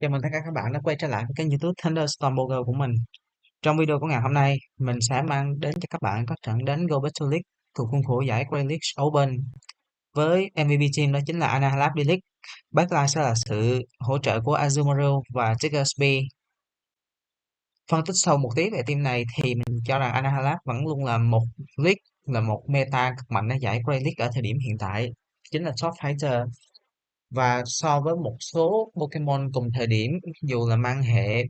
Chào mừng tất cả các bạn đã quay trở lại với kênh YouTube Thunderstorm Poker của mình. Trong video của ngày hôm nay, mình sẽ mang đến cho các bạn các trận đánh Go Battle League thuộc khuôn khổ giải Grand League Open với MVP team đó chính là Anahalab D-League. Backline sẽ là sự hỗ trợ của Azumarill và Jiggersby. Phân tích sâu một tí về team này thì mình cho rằng Anahalab vẫn luôn là một league, là một meta cực mạnh ở giải Grand League ở thời điểm hiện tại, chính là top fighter. Và so với một số Pokemon cùng thời điểm, dù là mang hệ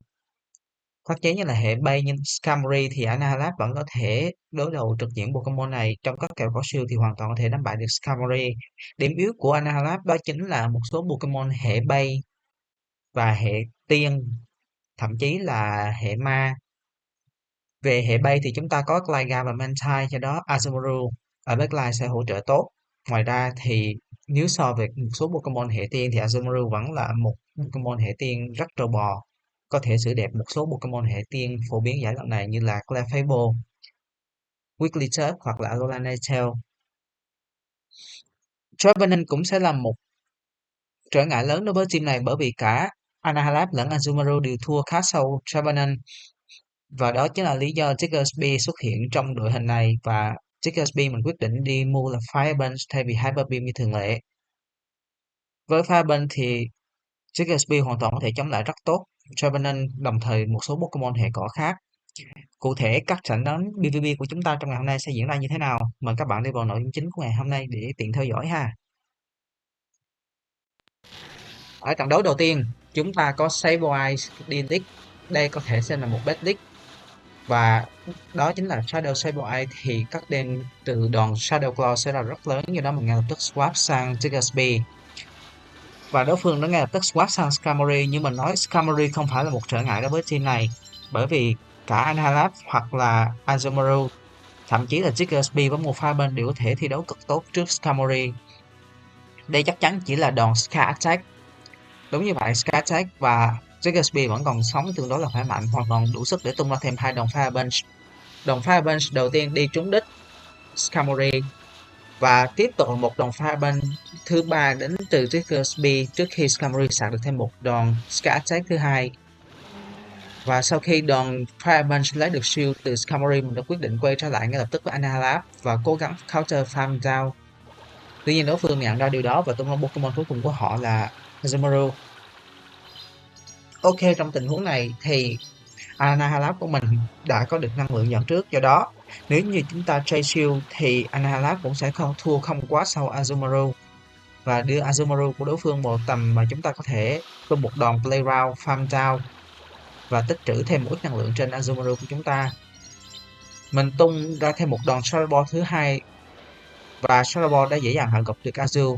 phát chế như là hệ bay như Skarmory thì Anahalab vẫn có thể đối đầu trực diện Pokemon này. Trong các kèo có siêu thì hoàn toàn có thể đánh bại được Skarmory. Điểm yếu của Anahalab đó chính là một số Pokemon hệ bay và hệ tiên, thậm chí là hệ ma. Về hệ bay thì chúng ta có Gligar và Mantine, cho đó Azumarill ở backline sẽ hỗ trợ tốt. Ngoài ra thì nếu so về một số Pokemon hệ tiên thì Azumarill vẫn là một Pokemon hệ tiên rất trâu bò, có thể xử đẹp một số Pokemon hệ tiên phổ biến giải lần này như là Clefable, Wigglytuff hoặc là Alolan Ninetale. Trevenant cũng sẽ là một trở ngại lớn đối với team này, bởi vì cả Anahalab lẫn Azumarill đều thua khá sâu Trevenant, và đó chính là lý do Jiggersby xuất hiện trong đội hình này. Và Jiggersby mình quyết định đi mua là Fire Punch thay vì Hyper Beam như thường lệ. Với Fire Punch thì Jiggersby hoàn toàn có thể chống lại rất tốt Trevenant, đồng thời một số Pokemon hệ cỏ khác. Cụ thể các trận đánh PvP của chúng ta trong ngày hôm nay sẽ diễn ra như thế nào? Mời các bạn đi vào nội dung chính của ngày hôm nay để tiện theo dõi ha. Ở trận đấu đầu tiên, chúng ta có Sableye D-League. Đây có thể xem là một bet league, và đó chính là Shadow Sableye thì các đen từ đòn Shadow Claw sẽ là rất lớn, do đó mình ngay lập tức swap sang Jiggersby. Và đối phương đã ngay lập tức swap sang Skarmory, nhưng mình nói Skarmory không phải là một trở ngại đối với team này, bởi vì cả Anahalab hoặc là Azumarill, thậm chí là Jiggersby với một Fireburn đều có thể thi đấu cực tốt trước Skarmory. Đây chắc chắn chỉ là đòn Sky Attack. Đúng như vậy, Sky Attack và Jiggersby vẫn còn sống tương đối là khỏe mạnh, hoàn toàn đủ sức để tung ra thêm hai đòn Fire Punch. Đòn Fire Punch đầu tiên đi trúng đích Skarmory, và tiếp tục một đòn Fire Punch thứ ba đến từ Jiggersby trước khi Skarmory sạc được thêm một đòn Sky Attack thứ hai. Và sau khi đòn Fire Punch lấy được shield từ Skarmory, mình đã quyết định quay trở lại ngay lập tức với Anahalab và cố gắng counter farm down. Tuy nhiên đối phương nhận ra điều đó và tung ra Pokemon cuối cùng của họ là Azumarill. Ok, trong tình huống này thì Anahalab của mình đã có được năng lượng dẫn trước, do đó nếu như chúng ta trade shield thì Anahalab cũng sẽ không thua không quá sau Azumarill, và đưa Azumarill của đối phương vào tầm mà chúng ta có thể tung một đòn play round farm down và tích trữ thêm một ít năng lượng trên Azumarill của chúng ta. Mình tung ra thêm một đòn Shadow Ball thứ hai, và Shadow Ball đã dễ dàng hạ gục được Azul.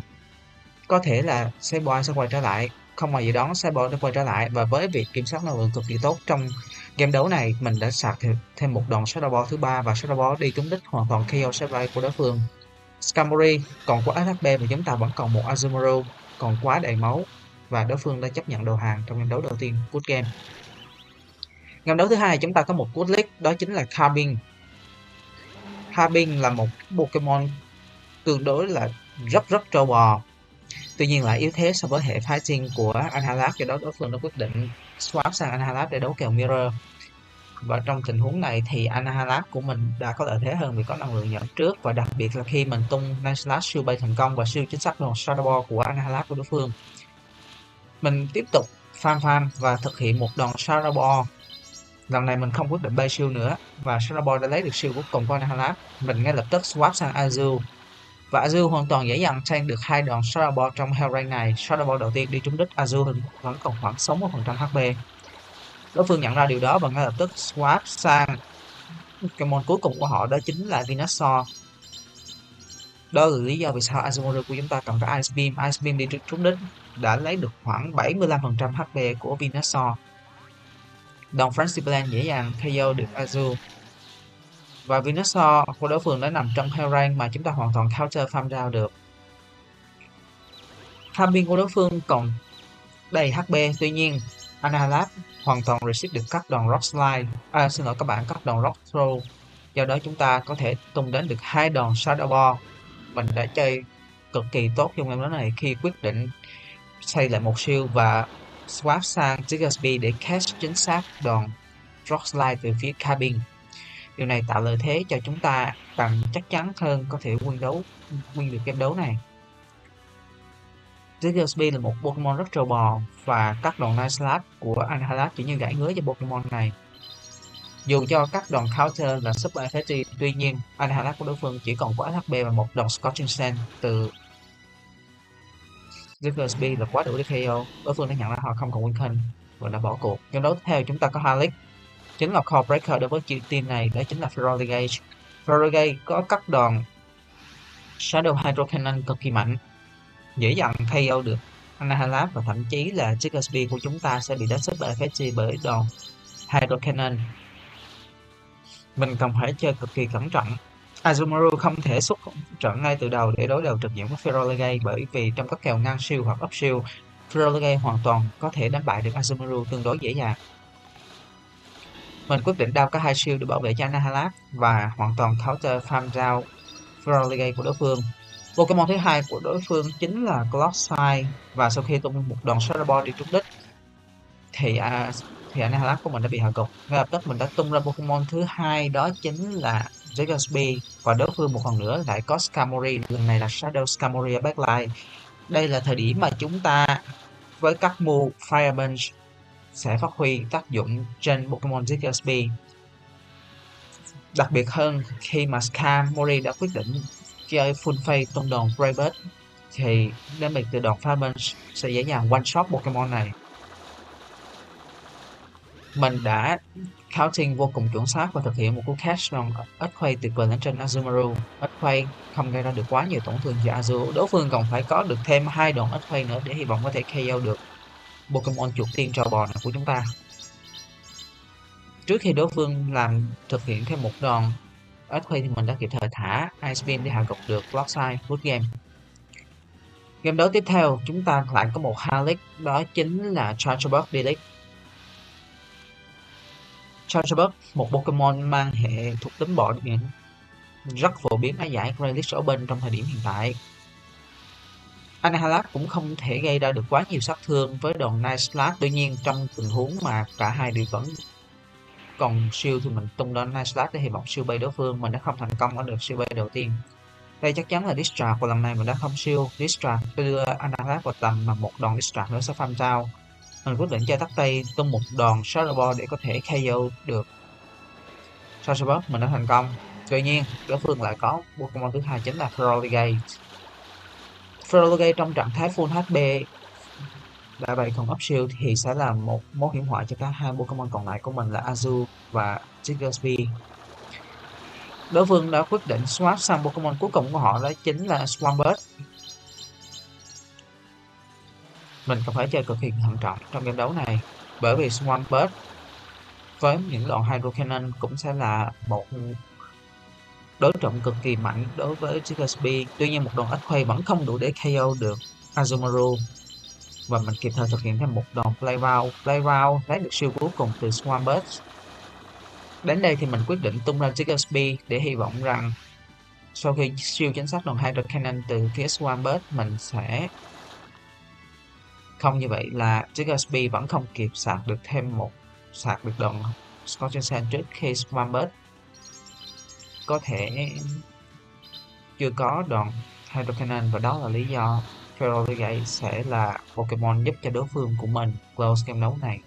Có thể là Sableye sẽ quay trở lại, không ngoài dự đoán Sableye đã quay trở lại, và với việc kiểm soát năng lượng cực kỳ tốt trong game đấu này, mình đã sạc thêm một đòn Shadow Ball thứ ba, và Shadow Ball đi trúng đích hoàn toàn KO Sableye của đối phương. Skarmory còn quá HP và chúng ta vẫn còn một Azumarill còn quá đầy máu, và đối phương đã chấp nhận đầu hàng trong game đấu đầu tiên. Good game. Game đấu thứ hai chúng ta có một Good League, đó chính là Carbink. Carbink là một Pokemon tương đối là rất trâu bò, tuy nhiên lại yếu thế so với hệ fighting của Anahalab, do đó đối phương đã quyết định swap sang Anahalab để đấu kèo Mirror. Và trong tình huống này thì Anahalab của mình đã có lợi thế hơn vì có năng lượng nhận trước, và đặc biệt là khi mình tung Nightslash siêu bay thành công và siêu chính xác đòn Shadow Ball của Anahalab của đối phương. Mình tiếp tục farm và thực hiện một đòn Shadow Ball. Lần này mình không quyết định bay siêu nữa, và Shadow Ball đã lấy được siêu cuối cùng của Anahalab. Mình ngay lập tức swap sang Azul, và Azul hoàn toàn dễ dàng tank được hai đòn Shadow Ball trong Hell Rank này. Shadow Ball đầu tiên đi trúng đích Azul vẫn còn khoảng 60% HP. Đối phương nhận ra điều đó và ngay lập tức swap sang Pokemon cuối cùng của họ, đó chính là Venusaur. Đó là lý do vì sao Azumarill của chúng ta cần có Ice Beam. Ice Beam đi trúng đích đã lấy được khoảng 75% HP của Venusaur. Đòn Frenzy Blade dễ dàng KO được Azul, và Venusaur của đối phương đã nằm trong Hell Rank mà chúng ta hoàn toàn counter farm down được. Farming của đối phương còn đầy HP, tuy nhiên Anahalab hoàn toàn receive được các đòn Rock Slide, xin lỗi các bạn, các đòn Rock Throw, do đó chúng ta có thể tung đến được hai đòn Shadow Ball. Mình đã chơi cực kỳ tốt trong game đó này khi quyết định xây lại một shield và swap sang Trigger Speed để catch chính xác đòn Drop Slide từ phía cabin. Điều này tạo lợi thế cho chúng ta bằng chắc chắn hơn có thể win được game đấu này. Trigger Speed là một Pokemon rất trâu bò và các đòn Night Slash của Anahalat chỉ như gãi ngứa cho Pokemon này. Dù cho các đòn counter là super effective, tuy nhiên Anahalat của đối phương chỉ còn có HP và một đòn Scorching Sand từ Trigger Speed là quá đủ để KO. Đối phương đã nhận ra họ không còn win con và đã bỏ cuộc. Trong đấu tiếp theo chúng ta có Harlick, chính là core breaker đối với team này, đó chính là Ferroligate. Ferroligate có các đòn Shadow Hydro Cannon cực kỳ mạnh, dễ dàng KO được Anahalat và thậm chí là Trigger Speed của chúng ta sẽ bị đánh super effective bởi đòn Hydro Cannon. Mình cần phải chơi cực kỳ cẩn trọng. Azumarill không thể xuất trận ngay từ đầu để đối đầu trực diện với Ferroligate, bởi vì trong các kèo ngang shield hoặc up shield, Ferroligate hoàn toàn có thể đánh bại được Azumarill tương đối dễ dàng. Mình quyết định down cả hai shield để bảo vệ cho Anahalat và hoàn toàn counter farm down Ferroligate của đối phương. Pokemon thứ hai của đối phương chính là Clockside, và sau khi tung một đòn Shadow Ball đi trúng đích thì Anahalat của mình đã bị hạ gục. Ngay lập tức mình đã tung ra Pokemon thứ hai, đó chính là Jigglypuff, và đối phương một lần nữa lại có Skarmory, lần này là Shadow Skarmory ở backline. Đây là thời điểm mà chúng ta với các move Fire Punch sẽ phát huy tác dụng trên Pokemon Jigglypuff. Đặc biệt hơn khi mà Skarmory đã quyết định chơi full phase tung đòn Brave Bird, thì đến biệt từ đòn Fire Punch sẽ dễ dàng one shot Pokemon này. Mình đã counting vô cùng chuẩn xác và thực hiện một cú catch đòn Earthquake tuyệt vời lên trên Azumarill. Earthquake không gây ra được quá nhiều tổn thương cho Azu, đối phương còn phải có được thêm 2 đòn Earthquake nữa để hy vọng có thể KO được Pokemon chuột tiên trò bò này của chúng ta. Trước khi đối phương thực hiện thêm một đòn Earthquake thì mình đã kịp thời thả Ice Beam để hạ gục được Clockside. Good game. Game đấu tiếp theo chúng ta lại có một Harlick, đó chính là Charjabug Delete. Charjabug, một Pokemon mang hệ thuộc tính bọ điện, rất phổ biến ở giải Grealish Open trong thời điểm hiện tại. Anahalat cũng không thể gây ra được quá nhiều sát thương với đòn Night Slash, tuy nhiên trong tình huống mà cả hai đều vẫn còn shield thì mình tung đòn Night Slash để hy vọng shield bay đối phương. Mình đã không thành công ở đợt shield bay đầu tiên. Đây chắc chắn là Discharge, và lần này mình đã không shield Discharge, tôi đưa Anahalat vào tầm mà một đòn Discharge nữa sẽ farm down. Mình quyết định chơi tắt tay tung một đòn Shadow Ball để có thể KO được Charjabug. Mình đã thành công. Tuy nhiên đối phương lại có Pokemon thứ hai chính là Ferroligate. Ferroligate trong trạng thái full HP đã vậy còn up shield thì sẽ là một mối hiểm họa cho các hai Pokemon còn lại của mình là Azu và Jigglypuff. Đối phương đã quyết định swap sang Pokemon cuối cùng của họ, đó chính là Swampert. Mình cần phải chơi cực kỳ thận trọng trong game đấu này, bởi vì Swampert với những đòn Hydro Cannon cũng sẽ là một đối trọng cực kỳ mạnh đối với Jigglypuff. Tuy nhiên một đòn Earthquake vẫn không đủ để KO được Azumarill, và mình kịp thời thực hiện thêm một đòn Playground lấy được shield cuối cùng từ Swampert. Đến đây thì mình quyết định tung ra Jigglypuff để hy vọng rằng sau khi shield chính xác đòn Hydro Cannon từ phía Swampert, mình sẽ không như vậy là Jigglypuff vẫn không kịp sạc được đòn Scorching Sand trước khi Swampert có thể chưa có đòn Hydro Cannon, và đó là lý do Ferroligate sẽ là Pokemon giúp cho đối phương của mình close game đấu này.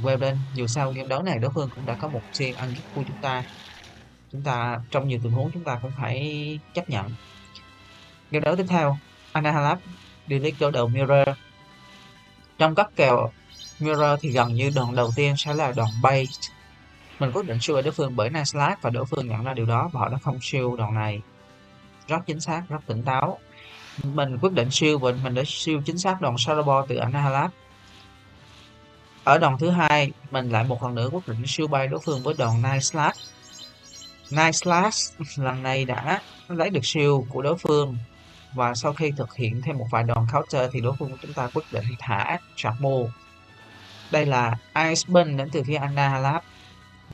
Quay lên, dù sao game đấu này đối phương cũng đã có một team ăn giúp của chúng ta trong nhiều tình huống chúng ta cũng phải chấp nhận. Game đấu tiếp theo, Anahalat Delete đối đầu Mirror. Trong các kèo Mirror thì gần như đòn đầu tiên sẽ là đòn bait. Mình quyết định shield đối phương bởi Night Slash, và đối phương nhận ra điều đó và họ đã không shield đòn này. Rất chính xác, rất tỉnh táo. Mình quyết định shield và mình đã shield chính xác đòn Shadow Ball từ Anahalat. Ở đòn thứ hai, mình lại một lần nữa quyết định shield bay đối phương với đòn Night Slash. Night Slash lần này đã lấy được shield của đối phương, và sau khi thực hiện thêm một vài đòn counter thì đối phương của chúng ta quyết định thả Sharkmo. Đây là Ice Beam đến từ phía Anahalat,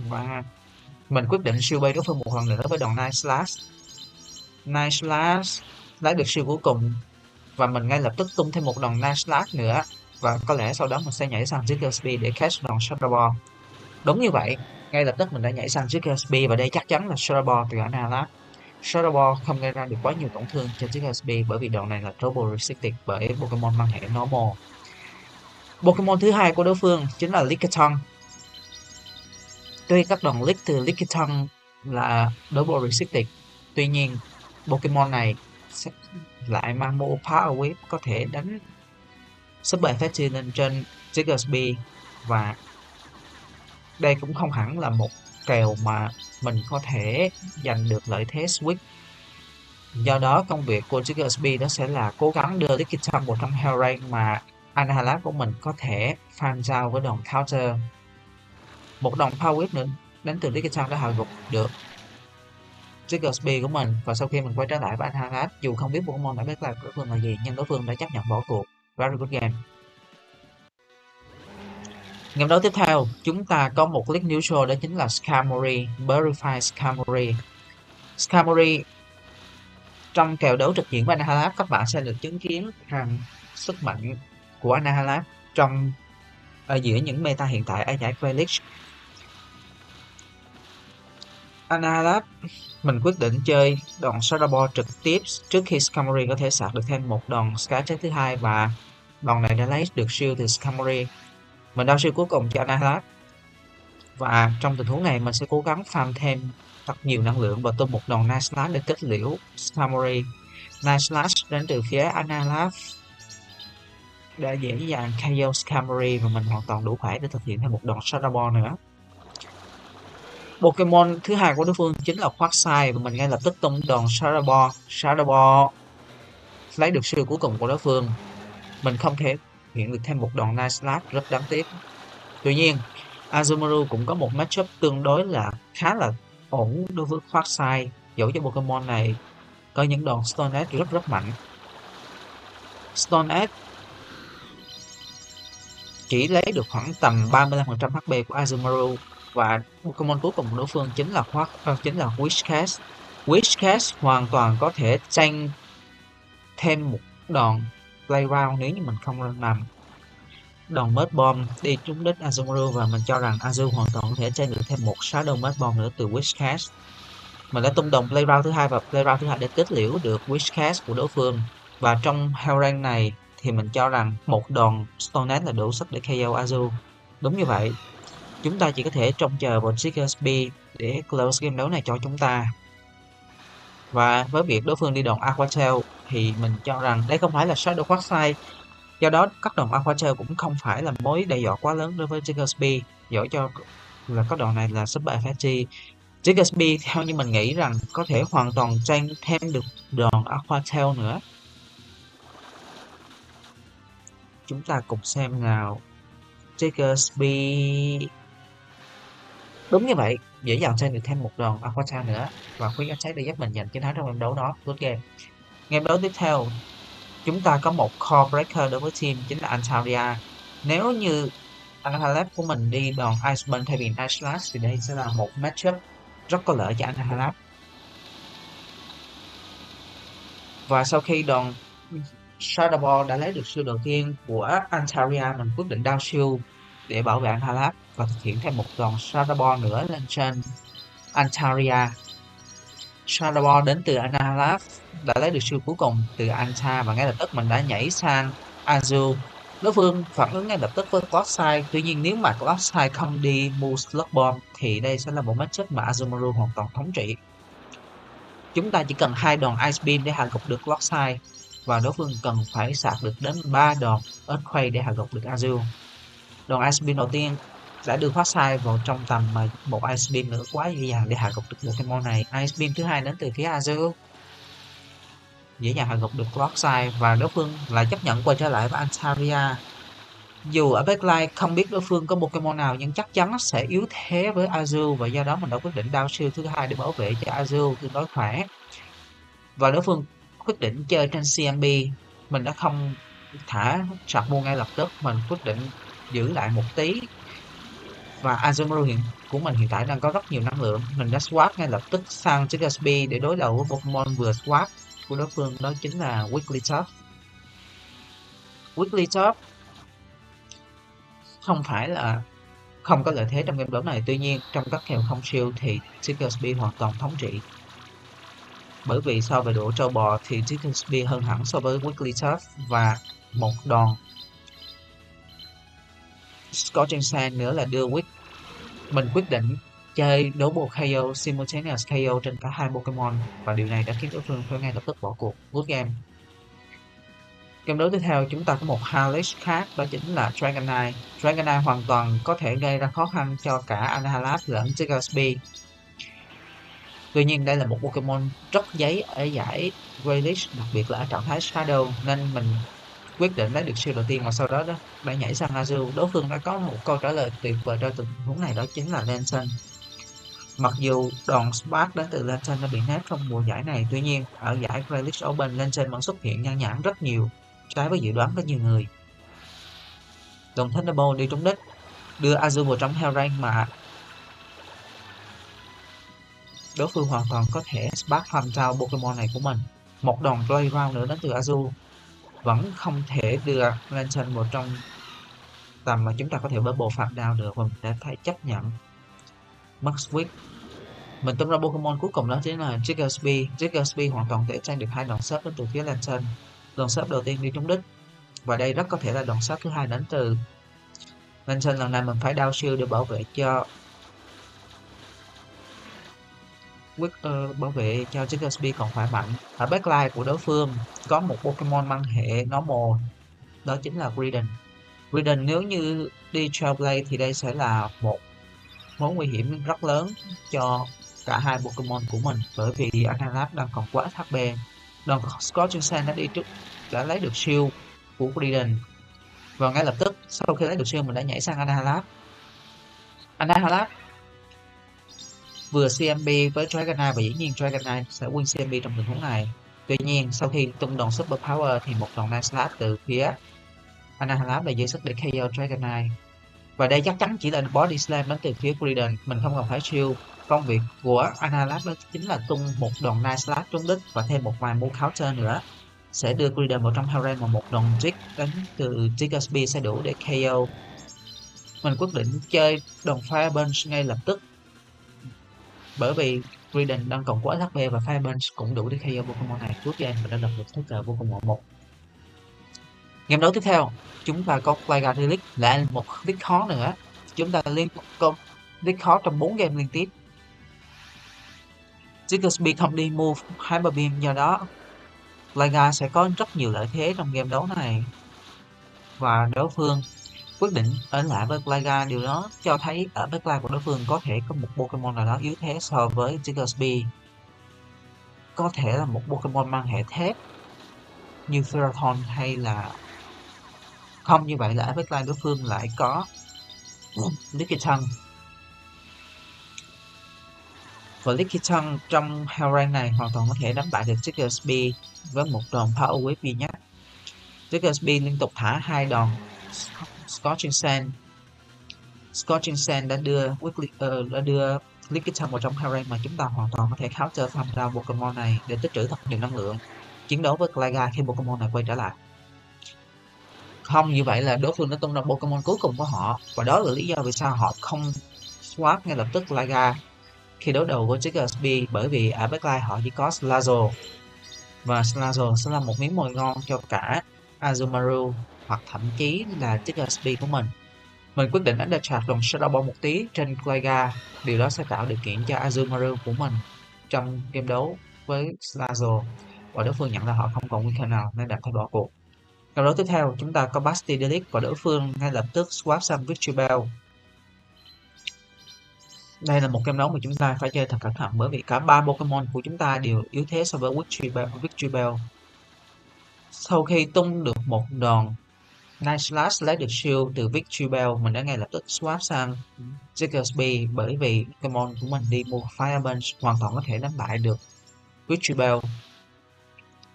và mình quyết định shield bay đối phương một lần nữa với đòn Night Slash. Night Slash lấy được shield cuối cùng và mình ngay lập tức tung thêm một đòn Nightslash nữa, và có lẽ sau đó mình sẽ nhảy sang Jiggersby để catch đòn Shadow Ball. Đúng như vậy, ngay lập tức mình đã nhảy sang Jiggersby và đây chắc chắn là Shadow Ball từ Annihilape. Shadow Ball không gây ra được quá nhiều tổn thương cho Jiggersby bởi vì đòn này là Double Resisted bởi Pokemon mang hệ Normal. Pokemon thứ hai của đối phương chính là Lickitung. Tuy các đòn Lick từ Lickitung là Double Resisted, tuy nhiên Pokemon này lại mang mô Power Whip có thể đánh Super Effective lên trên Jiggersby, và đây cũng không hẳn là một kèo mà mình có thể giành được lợi thế Switch. Do đó công việc của Jiggersby đó sẽ là cố gắng đưa Lickitung vào trong Hell Rain mà Annihilape của mình có thể farm giao với đòn Counter. Một đòn Power Whip nữa đến từ Lickitung đã hạ gục được Jiggersby của mình, và sau khi mình quay trở lại với Annihilape, dù không biết Pokemon đã biết là đối phương là gì nhưng đối phương đã chấp nhận bỏ cuộc. Very good game. Game đấu tiếp theo, chúng ta có một click neutral, đó chính là Skarmory, Verify Skarmory. Skarmory trong kèo đấu trực diện với Annihilape, các bạn sẽ được chứng kiến rằng sức mạnh của Annihilape trong giữa những meta hiện tại ở giải Grey. Annihilape mình quyết định chơi đòn Shadow Ball trực tiếp trước khi Skarmory có thể sạc được thêm một đòn Sky Check thứ hai, và đòn này đã lấy được shield từ Skarmory. Mình đao shield cuối cùng cho Annihilape, và trong tình huống này mình sẽ cố gắng farm thêm thật nhiều năng lượng và tung một đòn Night Slash để kết liễu Skarmory. Night Slash đến từ phía Annihilape đã dễ dàng KO Skarmory, và mình hoàn toàn đủ khỏe để thực hiện thêm một đòn Shadow Ball nữa. Pokemon thứ hai của đối phương chính là Quagsire, và mình ngay lập tức tung đòn Shadow Ball. Shadow Ball lấy được siêu cuối cùng của đối phương. Mình không thể hiện được thêm một đòn Night Slash, rất đáng tiếc. Tuy nhiên, Azumarill cũng có một matchup tương đối là khá là ổn đối với Quagsire, dẫu cho Pokemon này có những đòn Stone Edge rất mạnh. Stone Edge chỉ lấy được khoảng tầm 35% HP của Azumarill, và Pokemon cuối cùng của đối phương chính là Whiscash. Whiscash hoàn toàn có thể tranh thêm một đòn Playground nếu như mình không làm đòn Mud Bomb đi trúng đích Azumarill, và mình cho rằng Azu hoàn toàn có thể tranh được thêm một Shadow Mud Bomb nữa từ Whiscash. Mình đã tung đòn Playground thứ hai và Playground thứ hai để kết liễu được Whiscash của đối phương, và trong Hell Rank này thì mình cho rằng một đòn Stone Edge là đủ sức để KO Azu. Đúng như vậy, chúng ta chỉ có thể trông chờ vào Jiggersby để close game đấu này cho chúng ta. Và với việc đối phương đi đòn Aqua Tail thì mình cho rằng đây không phải là Shadow Quagsire, do đó các đòn Aqua Tail cũng không phải là mối đe dọa quá lớn đối với Jiggersby, dẫu cho là các đòn này là Super Effective. Jiggersby theo như mình nghĩ rằng có thể hoàn toàn tranh thêm được đòn Aqua Tail nữa. Chúng ta cùng xem nào. Jiggersby đúng như vậy, dễ dàng tranh được thêm một đòn Aqua Tail nữa, và khuyến attack để giúp mình giành chiến thắng trong game đấu đó. Good game. Game đấu tiếp theo, chúng ta có một Core Breaker đối với team chính là Antaria. Nếu như Annihilape của mình đi đòn Iceman thay vì Night Slash thì đây sẽ là một matchup rất có lợi cho Annihilape. Và sau khi đòn Shadow Ball đã lấy được shield đầu tiên của Antaria, mình quyết định down shield để bảo vệ Annihilape và thực hiện thêm một đòn Shadow Ball nữa lên trên Antaria. Shadow Ball đến từ Annihilape đã lấy được shield cuối cùng từ Anta, và ngay lập tức mình đã nhảy sang Azu. Đối phương phản ứng ngay lập tức với Clodside, tuy nhiên nếu mà Clodside không đi mua Slug Bomb thì đây sẽ là một matchup mà Azumarill hoàn toàn thống trị. Chúng ta chỉ cần 2 đòn Ice Beam để hạ gục được Clodside, và đối phương cần phải sạc được đến 3 đòn Earthquake để hạ gục được Azu. Đòn Ice Beam đầu tiên đã đưa Clodside vào trong tầm mà một Ice Beam nữa quá dễ dàng để hạ gục được Pokemon này. Ice Beam thứ hai đến từ phía Azu dễ dàng hạ gục được Clodside, và đối phương lại chấp nhận quay trở lại với Antaria. Dù ở backline không biết đối phương có Pokemon nào nhưng chắc chắn sẽ yếu thế với Azu, và do đó mình đã quyết định down shield thứ hai để bảo vệ cho Azu tương đối khỏe. Và đối phương quyết định chơi trên CMB, mình đã không thả sạc mua ngay lập tức, mình quyết định giữ lại một tí. Và Azumarill của mình hiện tại đang có rất nhiều năng lượng, mình đã swap ngay lập tức sang Jiggersby để đối đầu với Pokemon vừa swap của đối phương, đó chính là Wigglytuff. Wigglytuff không phải là không có lợi thế trong game đấu này, tuy nhiên trong các kèo không shield thì Diggersby hoàn toàn thống trị. Bởi vì so về độ trâu bò thì Diggersby hơn hẳn so với Wigglytuff, và một đòn Scorching Sand nữa là đưa mình quyết định chơi Double KO, Simultaneous KO trên cả hai Pokemon, và điều này đã khiến đối phương phải ngay lập tức bỏ cuộc. Good game. Game đấu tiếp theo chúng ta có một Halish khác, đó chính là Dragonite. Dragonite hoàn toàn có thể gây ra khó khăn cho cả Anhalab lẫn Diggersby. Tuy nhiên đây là một Pokemon rất giấy ở giải Graylish, đặc biệt là ở trạng thái Shadow, nên mình quyết định lấy được siêu đầu tiên và sau đó đã nhảy sang Azul. Đối phương đã có một câu trả lời tuyệt vời cho tình huống này, đó chính là Lantern. Mặc dù đòn Spark đến từ Lantern đã bị nát trong mùa giải này, tuy nhiên ở giải Graylish Open, Lantern vẫn xuất hiện nhan nhản rất nhiều, trái với dự đoán của nhiều người. Đòn Thunderbolt đi trúng đích, đưa Azul vào trong Hellrain mà đối phương hoàn toàn có thể Spark farm trao Pokemon này của mình. Một đòn Playground nữa đến từ Azul vẫn không thể đưa Lantern vào trong tầm mà chúng ta có thể bubble farm down được, và mình đã phải chấp nhận. Max Switch, mình tung ra Pokemon cuối cùng đó chính là Diggersby. Diggersby hoàn toàn thể trang được hai đòn sớp đến từ phía Lantern. Đòn sớp đầu tiên đi trúng đích, và đây rất có thể là đòn sớp thứ hai đến từ Lantern. Lần này mình phải down shield để bảo vệ cho Diggersby còn khỏe mạnh. Ở backline của đối phương có một Pokemon mang hệ normal, đó chính là Greedent. Greedent nếu như đi Trailblaze thì đây sẽ là một mối nguy hiểm rất lớn cho cả hai Pokemon của mình, bởi vì Anhalab đang còn quá HP. Đòn Scorching Sand đã lấy được shield của Greedent, và ngay lập tức sau khi lấy được shield mình đã nhảy sang Anhalab. Anhalab vừa CMB với Dragonite, và dĩ nhiên Dragonite sẽ win CMB trong tình huống này. Tuy nhiên sau khi tung đòn Super Power thì một đòn Night Slap từ phía Anhalab là dư sức để KO Dragonite. Và đây chắc chắn chỉ là Body Slam đến từ phía Greedent, mình không cần phải shield. Công việc của Anhalab đó chính là tung một đòn Night Slap trúng đích và thêm một vài move counter nữa, sẽ đưa Greedent vào trong Hellrain, và một đòn Jig đến từ Diggersby sẽ đủ để KO. Mình quyết định chơi đòn Fire Punch ngay lập tức, bởi vì Greedent đang còn quá HP và Fire Punch cũng đủ để KO Pokemon này. Good game, mình đã lập được thứ cờ Pokemon 1. Game đấu tiếp theo chúng ta có Gligar Relic, lại một Lick khó nữa. Chúng ta liên tục Lick khó trong 4 game liên tiếp. Diggersby không đi move Hyper Beam, do đó Gligar sẽ có rất nhiều lợi thế trong game đấu này, và đối phương quyết định ở lại với Gligar. Điều đó cho thấy ở backline của đối phương có thể có một Pokemon nào đó yếu thế so với Diggersby, có thể là một Pokemon mang hệ thép như Ferrothorn, hay là không như vậy là ở backline đối phương lại có Lickitung. Và Lickitung trong Hellrain này hoàn toàn có thể đánh bại được Diggersby với một đòn Power Whip duy nhất. Diggersby liên tục thả hai đòn Scorching Sand. Scorching Sand đã đưa Lickitung vào trong Hellrain, mà chúng ta hoàn toàn có thể counter farm down Pokemon này để tích trữ thật nhiều năng lượng chiến đấu với Gligar khi Pokemon này quay trở lại. Không như vậy là đối phương đã tung ra Pokemon cuối cùng của họ, và đó là lý do vì sao họ không swap ngay lập tức Gligar khi đối đầu với Diggersby, bởi vì ở backline họ chỉ có Slazzle, và Slazzle sẽ là một miếng mồi ngon cho cả Azumarill hoặc thậm chí là Diggersby của mình. Mình quyết định undercharge đồng Shadow Ball một tí trên Gligar, điều đó sẽ tạo điều kiện cho Azumarill của mình trong game đấu với Slazzle, và đối phương nhận ra họ không còn weaker nào nên đành phải bỏ cuộc. Game đấu tiếp theo chúng ta có Bastardelic, và đối phương ngay lập tức swap sang Victreebel. Đây là một game đấu mà chúng ta phải chơi thật cẩn thận, bởi vì cả ba Pokemon của chúng ta đều yếu thế so với Victreebel. Sau khi tung được một đòn Night Slash lấy được shield từ Victreebel, mình đã ngay lập tức swap sang Diggersby, bởi vì Pokemon của mình đi mua Fire Punch hoàn toàn có thể đánh bại được Victreebel.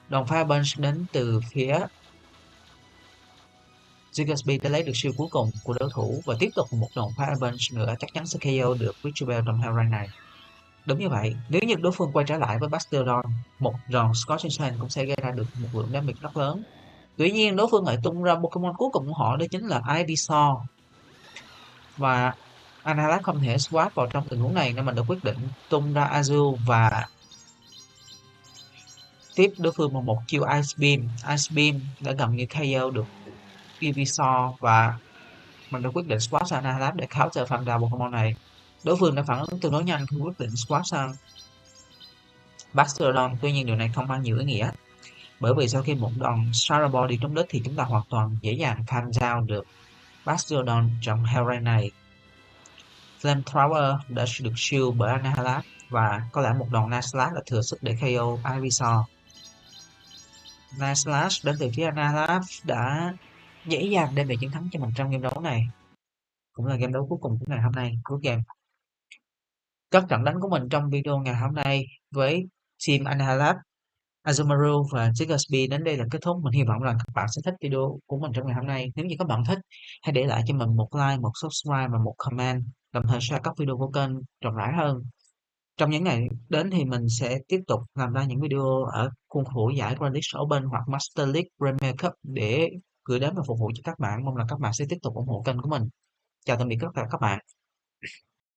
Đòn Fire Punch đến từ phía Diggersby đã lấy được shield cuối cùng của đối thủ, và tiếp tục một đòn Fire Punch nữa chắc chắn sẽ KO được Victreebel trong Hellrain này. Đúng như vậy, nếu như đối phương quay trở lại với Bastiodon, một đòn Scorching Sand cũng sẽ gây ra được một lượng damage rất lớn. Tuy nhiên đối phương lại tung ra Pokemon cuối cùng của họ, đó chính là Ivysaur, và Anahuac không thể swap vào trong tình huống này nên mình đã quyết định tung ra Azul và tiếp đối phương bằng một chiêu Ice Beam. Ice Beam đã gần như KO được Ivysaur, và mình đã quyết định swap sang Anahuac để counter phàm đào Pokemon này. Đối phương đã phản ứng tương đối nhanh khi quyết định swap sang Bastiodon, tuy nhiên điều này không mang nhiều ý nghĩa, bởi vì sau khi một đòn Shadow Ball đi trúng đất thì chúng ta hoàn toàn dễ dàng farm down được Bastiodon trong Hellrain này. Flamethrower đã được shield bởi Anahuac, và có lẽ một đòn Night Slash đã thừa sức để KO Ivysaur. Night Slash đến từ phía Anahuac đã dễ dàng đem về chiến thắng cho mình trong game đấu này, cũng là game đấu cuối cùng của ngày hôm nay, cuối game. Các trận đánh của mình trong video ngày hôm nay với team Anahuac, Azumarill và Jigglypuff đến đây là kết thúc. Mình hy vọng rằng các bạn sẽ thích video của mình trong ngày hôm nay. Nếu như các bạn thích, hãy để lại cho mình một like, một subscribe và một comment, đồng thời share các video của kênh rộng rãi hơn. Trong những ngày đến thì mình sẽ tiếp tục làm ra những video ở khuôn khổ giải Grand League Open hoặc Master League Premier Cup để gửi đến và phục vụ cho các bạn. Mong là các bạn sẽ tiếp tục ủng hộ kênh của mình. Chào tạm biệt tất cả các bạn.